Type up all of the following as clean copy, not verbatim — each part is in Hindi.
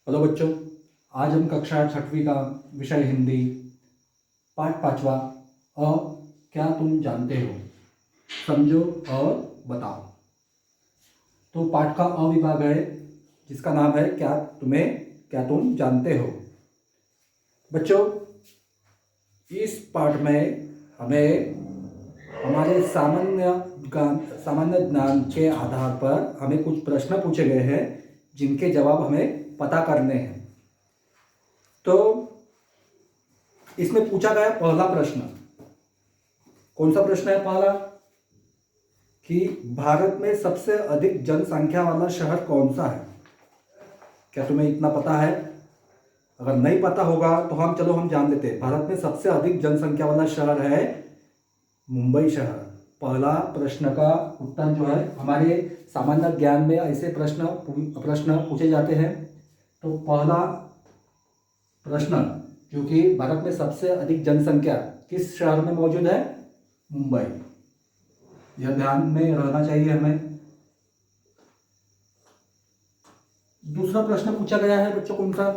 हेलो बच्चों, आज हम कक्षा छठवीं का विषय हिंदी पाठ पांचवा अ क्या तुम जानते हो, समझो और बताओ। तो पाठ का अ विभाग है जिसका नाम है क्या तुम जानते हो। बच्चों, इस पाठ में हमें हमारे सामान्य ज्ञान के आधार पर हमें कुछ प्रश्न पूछे गए हैं जिनके जवाब हमें पता करने हैं। तो इसमें पूछा गया पहला प्रश्न, कौन सा प्रश्न है पहला, कि भारत में सबसे अधिक जनसंख्या वाला शहर कौन सा है। क्या तुम्हें इतना पता है? अगर नहीं पता होगा तो हम जान लेते हैं। भारत में सबसे अधिक जनसंख्या वाला शहर है मुंबई शहर। पहला प्रश्न का उत्तर जो है, हमारे सामान्य ज्ञान में ऐसे प्रश्न पूछे जाते हैं। तो पहला प्रश्न, जो कि भारत में सबसे अधिक जनसंख्या किस शहर में मौजूद है, मुंबई। यह ध्यान में रहना चाहिए हमें। दूसरा प्रश्न पूछा गया है बच्चों कौन सा,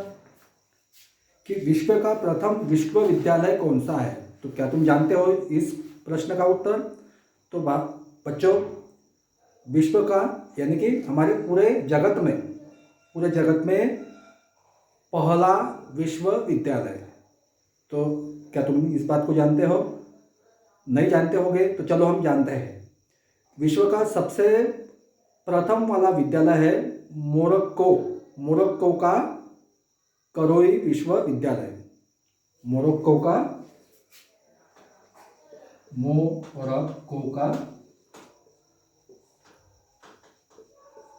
कि विश्व का प्रथम विश्वविद्यालय कौन सा है। तो क्या तुम जानते हो इस प्रश्न का उत्तर? तो बच्चों, विश्व का यानी कि हमारे पूरे जगत में पहला विश्वविद्यालय। तो क्या तुम इस बात को जानते हो? नहीं जानते होगे तो चलो हम जानते हैं। विश्व का सबसे प्रथम वाला विद्यालय है मोरक्को का करोई विश्वविद्यालय। मोरक्को का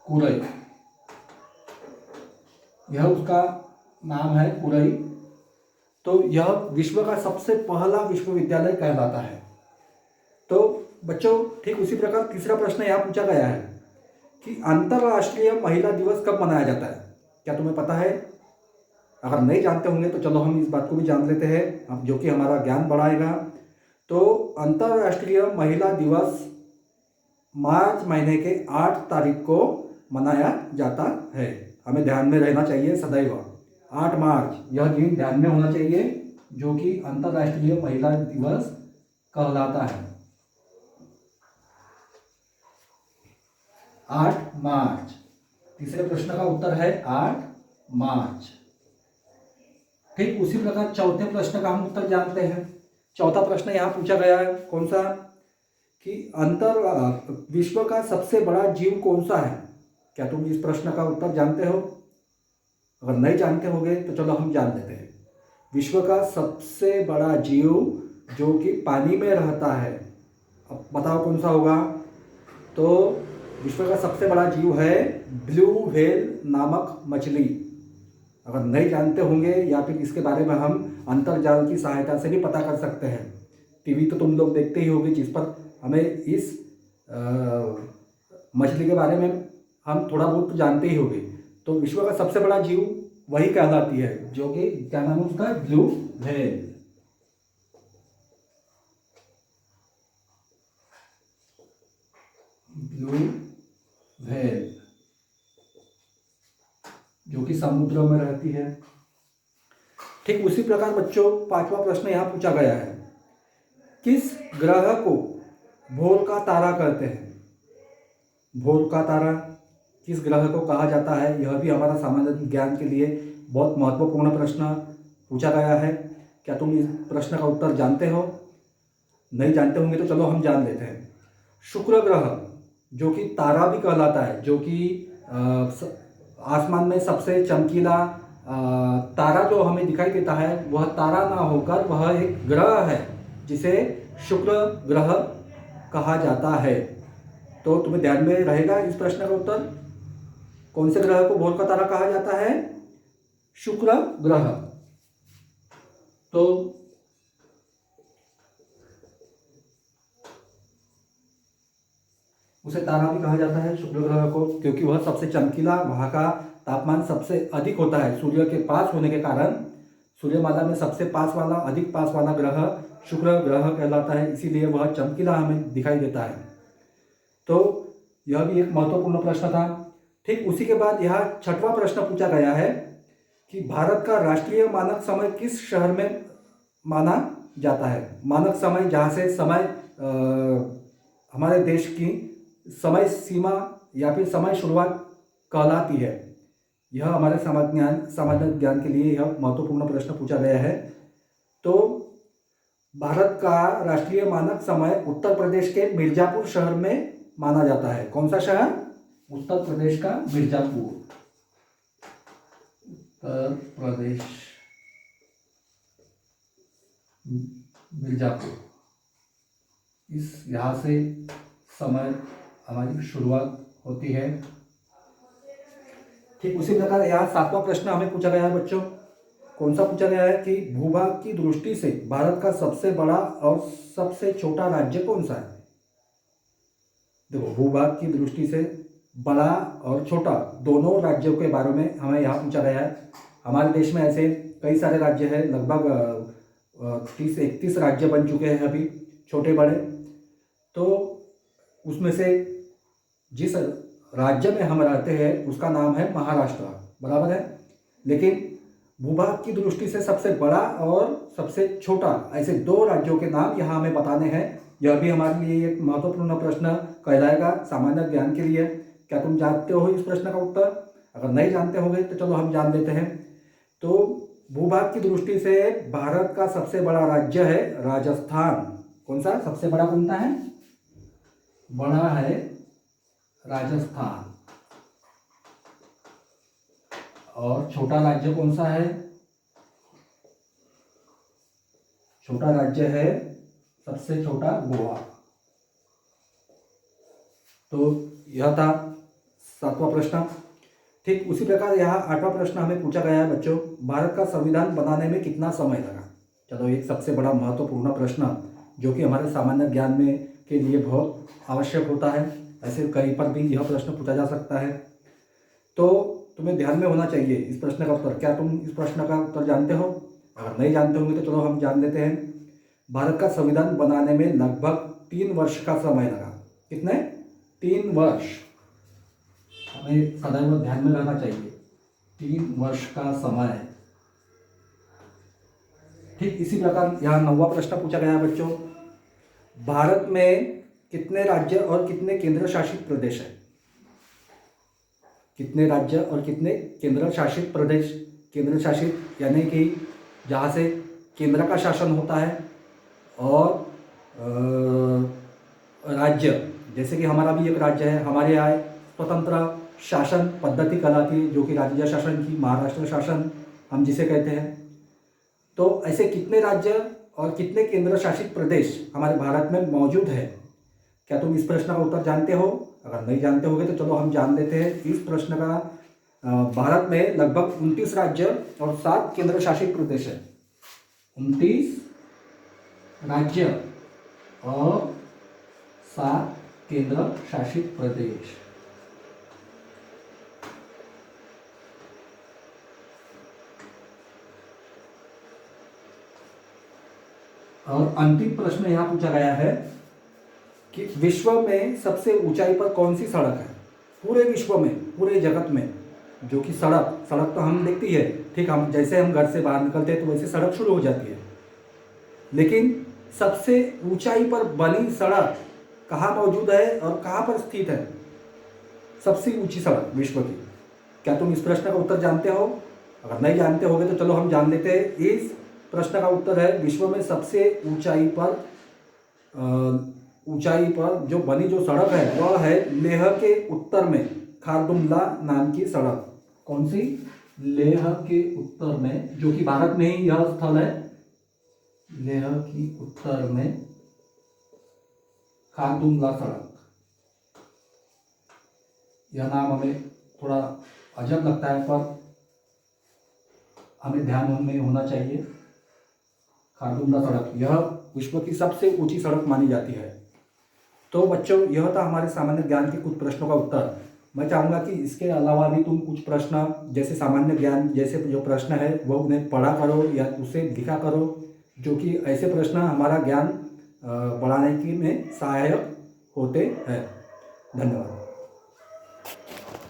कुरई, यह उसका नाम है, कुरई। तो यह विश्व का सबसे पहला विश्वविद्यालय कहलाता है। तो बच्चों, ठीक उसी प्रकार तीसरा प्रश्न यहाँ पूछा गया है कि अंतर्राष्ट्रीय महिला दिवस कब मनाया जाता है। क्या तुम्हें पता है? अगर नहीं जानते होंगे तो चलो हम इस बात को भी जान लेते हैं, अब जो कि हमारा ज्ञान बढ़ाएगा। तो अंतर्राष्ट्रीय महिला दिवस मार्च महीने के 8 तारीख को मनाया जाता है। हमें ध्यान में रहना चाहिए सदैव, 8 मार्च यह दिन ध्यान में होना चाहिए, जो कि अंतर्राष्ट्रीय महिला दिवस कहलाता है। 8 मार्च, तीसरे प्रश्न का उत्तर है 8 मार्च। ठीक उसी प्रकार चौथे प्रश्न का हम उत्तर जानते हैं। चौथा प्रश्न यहाँ पूछा गया है कौन सा, कि विश्व का सबसे बड़ा जीव कौन सा है। क्या तुम इस प्रश्न का उत्तर जानते हो? अगर नहीं जानते होगे तो चलो हम जान लेते हैं। विश्व का सबसे बड़ा जीव जो कि पानी में रहता है, अब बताओ कौन सा होगा। तो विश्व का सबसे बड़ा जीव है ब्लू व्हेल नामक मछली। अगर नहीं जानते होंगे या फिर इसके बारे में हम अंतर्जाल की सहायता से भी पता कर सकते हैं। टीवी तो तुम लोग देखते ही होगे, जिस पर हमें इस मछली के बारे में हम थोड़ा बहुत जानते ही होंगे। तो विश्व का सबसे बड़ा जीव वही कहलाती है, जो कि क्या नाम है उसका, ब्लू व्हेल। ब्लू व्हेल जो कि समुद्र में रहती है। ठीक उसी प्रकार बच्चों, पांचवा प्रश्न यहाँ पूछा गया है, किस ग्रह को भोर का तारा कहते हैं। भोर का तारा किस ग्रह को कहा जाता है, यह भी हमारा सामान्य ज्ञान के लिए बहुत महत्वपूर्ण प्रश्न पूछा गया है। क्या तुम इस प्रश्न का उत्तर जानते हो? नहीं जानते होंगे तो चलो हम जान लेते हैं। शुक्र ग्रह जो कि तारा भी कहलाता है, जो कि आसमान में सबसे चमकीला तारा जो हमें दिखाई देता है, वह तारा ना होकर वह एक ग्रह है जिसे शुक्र ग्रह कहा जाता है। तो तुम्हें ध्यान में रहेगा इस प्रश्न का उत्तर, कौन से ग्रह को भोर का तारा कहा जाता है, शुक्र ग्रह। तो उसे तारा भी कहा जाता है शुक्र ग्रह को, क्योंकि वह सबसे चमकीला, वहाँ का तापमान सबसे अधिक होता है सूर्य के पास होने के कारण। सूर्यमाला में सबसे अधिक पास वाला ग्रह शुक्र ग्रह कहलाता है, इसीलिए वह चमकीला हमें दिखाई देता है। तो यह भी एक महत्वपूर्ण प्रश्न था। ठीक उसी के बाद यहाँ छठवां प्रश्न पूछा गया है कि भारत का राष्ट्रीय मानक समय किस शहर में माना जाता है। मानक समय जहाँ से समय हमारे देश की समय सीमा या फिर समय शुरुआत कहलाती है। यह हमारे सामान्य ज्ञान के लिए यह महत्वपूर्ण प्रश्न पूछा गया है। तो भारत का राष्ट्रीय मानक समय उत्तर प्रदेश के मिर्जापुर शहर में माना जाता है। कौन सा शहर? उत्तर प्रदेश का मिर्जापुर। उत्तर प्रदेश मिर्जापुर, इस यहाँ से समय हमारी शुरुआत होती है। ठीक उसी प्रकार यहाँ 7वां प्रश्न हमें पूछा गया है बच्चों। कौन सा पूछा गया है कि भूभाग की दृष्टि से भारत का सबसे बड़ा और सबसे छोटा राज्य कौन सा है। देखो, भूभाग की दृष्टि से बड़ा और छोटा दोनों राज्यों के बारे में हमें यहाँ पूछा गया है। हमारे देश में ऐसे कई सारे राज्य हैं, लगभग 30-31 राज्य बन चुके हैं अभी, छोटे बड़े। तो उसमें से जिस राज्य में हम रहते हैं उसका नाम है महाराष्ट्र, बराबर है। लेकिन भूभाग की दृष्टि से सबसे बड़ा और सबसे छोटा ऐसे 2 राज्यों के नाम यहाँ हमें बताने हैं। यह भी हमारे लिए एक महत्वपूर्ण प्रश्न कहलाएगा सामान्य ज्ञान के लिए। क्या तुम जानते हो इस प्रश्न का उत्तर? अगर नहीं जानते होंगे तो चलो हम जान लेते हैं। तो भूभाग की दृष्टि से भारत का सबसे बड़ा राज्य है राजस्थान। कौन सा सबसे बड़ा कौन है? बड़ा है राजस्थान। और छोटा राज्य कौन सा है? छोटा राज्य है, सबसे छोटा गोवा। तो यह था 7वां प्रश्न। ठीक उसी प्रकार यहाँ 8वां प्रश्न हमें पूछा गया है बच्चों, भारत का संविधान बनाने में कितना समय लगा। चलो, एक सबसे बड़ा महत्वपूर्ण प्रश्न जो कि हमारे सामान्य ज्ञान में के लिए बहुत आवश्यक होता है। ऐसे कहीं पर भी यह प्रश्न पूछा जा सकता है, तो तुम्हें ध्यान में होना चाहिए इस प्रश्न का उत्तर। क्या तुम इस प्रश्न का उत्तर जानते हो? अगर नहीं जानते होंगे तो चलो हम जान लेते हैं। भारत का संविधान बनाने में लगभग 3 वर्ष का समय लगा। कितने? 3 वर्ष। हमें सदैव ध्यान में रहना चाहिए, 3 वर्ष का समय। ठीक इसी प्रकार यहाँ 9वां प्रश्न पूछा गया है बच्चों, भारत में कितने राज्य और कितने केंद्र शासित प्रदेश है। कितने राज्य और कितने केंद्र शासित प्रदेश। केंद्र शासित यानी कि जहाँ से केंद्र का शासन होता है, और राज्य जैसे कि हमारा भी एक राज्य है, हमारे यहाँ स्वतंत्र शासन पद्धति कहलाती है, जो कि राज्य शासन की महाराष्ट्र शासन हम जिसे कहते हैं। तो ऐसे कितने राज्य और कितने केंद्र शासित प्रदेश हमारे भारत में मौजूद है। क्या तुम इस प्रश्न का उत्तर जानते हो? अगर नहीं जानते होगे तो चलो हम जान लेते हैं इस प्रश्न का। भारत में लगभग 29 राज्य और 7 केंद्र शासित प्रदेश है। 29 राज्य और 7 केंद्र शासित प्रदेश। और अंतिम प्रश्न यहाँ पूछा गया है कि विश्व में सबसे ऊंचाई पर कौन सी सड़क है। पूरे विश्व में, पूरे जगत में, जो कि सड़क तो हम देखती है, ठीक, हम जैसे हम घर से बाहर निकलते हैं तो वैसे सड़क शुरू हो जाती है, लेकिन सबसे ऊंचाई पर बनी सड़क कहाँ मौजूद है और कहाँ पर स्थित है। सबसे ऊंची सड़क विश्व की। क्या तुम इस प्रश्न का उत्तर जानते हो? अगर नहीं जानते होगे तो चलो हम जान लेते हैं। इस प्रश्न का उत्तर है, विश्व में सबसे ऊंचाई पर जो बनी जो सड़क है वह है लेह के उत्तर में खारदुंगला नाम की सड़क। कौन सी? लेह के उत्तर में, जो कि भारत में ही यह स्थल है। लेह की उत्तर में खारदुंगला सड़क। यह नाम हमें थोड़ा अजब लगता है, पर हमें ध्यान में होना चाहिए। खारदुंगला सड़क यह विश्व की सबसे ऊंची सड़क मानी जाती है। तो बच्चों, यह था हमारे सामान्य ज्ञान के कुछ प्रश्नों का उत्तर। मैं चाहूँगा कि इसके अलावा भी तुम कुछ प्रश्न जैसे सामान्य ज्ञान जैसे जो प्रश्न है वो उन्हें पढ़ा करो या उसे लिखा करो, जो कि ऐसे प्रश्न हमारा ज्ञान बढ़ाने की में सहायक होते हैं। धन्यवाद।